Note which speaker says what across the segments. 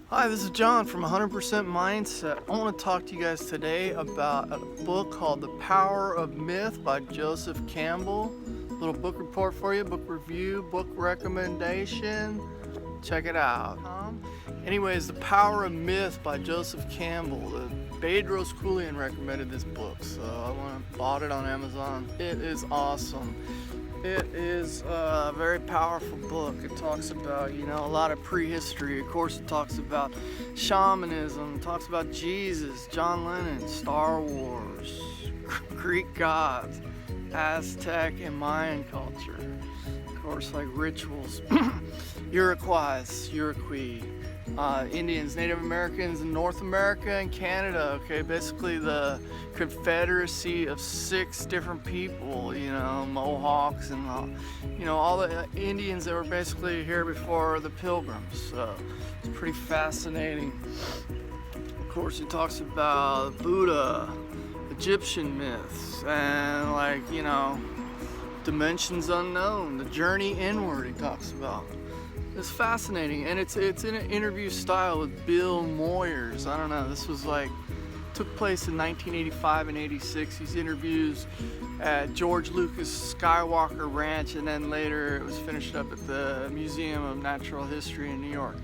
Speaker 1: Hi, this is John from 100% Mindset. I want to talk to you guys today about a book called The Power of Myth by Joseph Campbell. Little book report for you, book review, book recommendation. Check it out. Anyways, The Power of Myth by Joseph Campbell. Bedros Keuilian recommended this book, so I bought it on Amazon. It is awesome. It is a very powerful book. It talks about, a lot of prehistory. Of course, it talks about shamanism, it talks about Jesus, John Lennon, Star Wars, Greek gods, Aztec and Mayan culture. Of course, like rituals, Iroquois, Indians, Native Americans in North America and Canada. Okay, basically the confederacy of 6 different people, Mohawks and all the Indians that were basically here before the Pilgrims. So it's pretty fascinating. Of course, it talks about Buddha, Egyptian myths, and dimensions unknown, the journey inward. He talks about. It's fascinating, and it's in an interview style with Bill Moyers. I don't know, this was took place in 1985 and 86. These interviews at George Lucas Skywalker Ranch, and then later it was finished up at the Museum of Natural History in New York.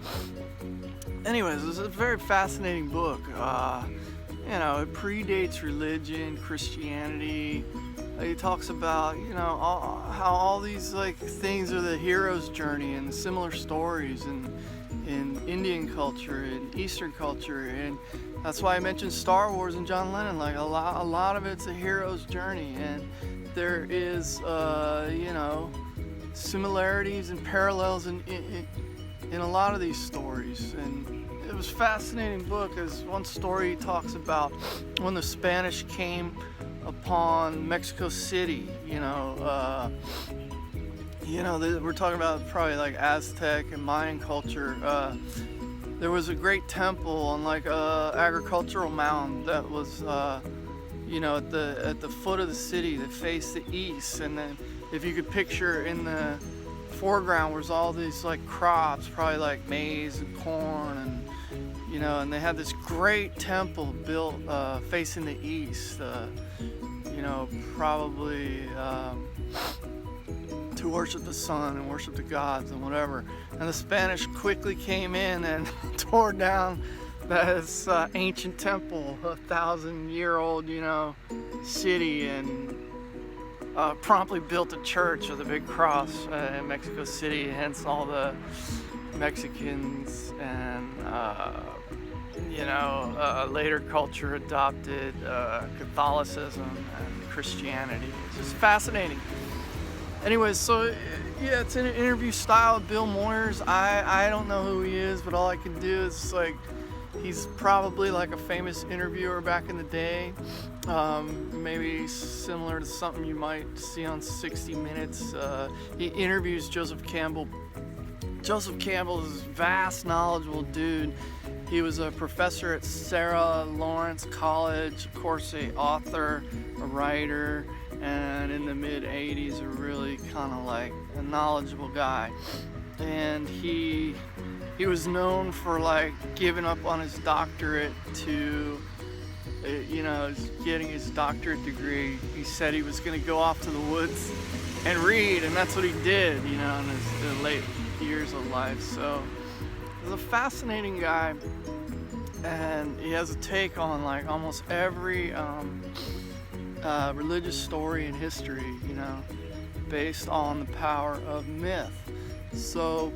Speaker 1: Anyways, it's a very fascinating book. It predates religion, Christianity. He talks about, how all these things are the hero's journey and the similar stories in Indian culture and Eastern culture, and that's why I mentioned Star Wars and John Lennon. A lot of it's a hero's journey, and there is, similarities and parallels in a lot of these stories. And it was a fascinating book, as one story talks about when the Spanish came upon Mexico City. We're talking about probably Aztec and Mayan culture. There was a great temple on agricultural mound that was at the foot of the city that faced the east, and then if you could picture in the foreground was all these crops, probably maize and corn, and they had this great temple built facing the east, probably to worship the sun and worship the gods and whatever. And the Spanish quickly came in and tore down this ancient temple, 1,000-year-old, city, and promptly built a church with a big cross in Mexico City. Hence all the Mexicans and later culture adopted Catholicism and Christianity. It's just fascinating. Anyways, so yeah, it's in an interview style of Bill Moyers. I don't know who he is, but all I can do is he's probably a famous interviewer back in the day. Maybe similar to something you might see on 60 Minutes. He interviews Joseph Campbell. Joseph Campbell is a vast, knowledgeable dude. He was a professor at Sarah Lawrence College, of course, an author, a writer, and in the mid-'80s, a really kind of a knowledgeable guy. And he was known for giving up on his doctorate to, getting his doctorate degree. He said he was going to go off to the woods and read, and that's what he did, in his late years of life. So he's a fascinating guy, and he has a take on almost every religious story in history, based on the power of myth. So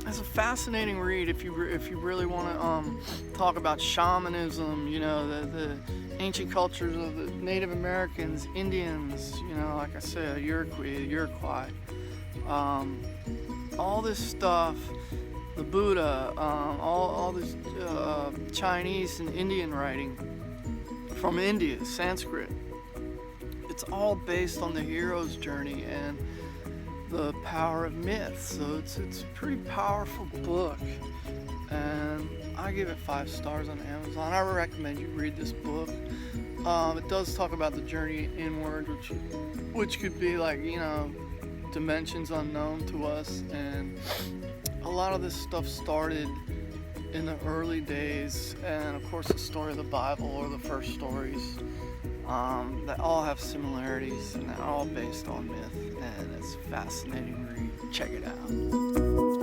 Speaker 1: it's a fascinating read if you really want to talk about shamanism, the ancient cultures of the Native Americans, Indians, like I said, Iroquois, all this stuff, the Buddha, all this Chinese and Indian writing from India, Sanskrit. It's all based on the hero's journey and the power of myth. So it's a pretty powerful book, and I give it 5 stars on Amazon. I recommend you read this book. It does talk about the journey inward, which could be dimensions unknown to us, and a lot of this stuff started in the early days, and of course the story of the Bible or the first stories, that all have similarities and they're all based on myth, and it's a fascinating read. Check it out.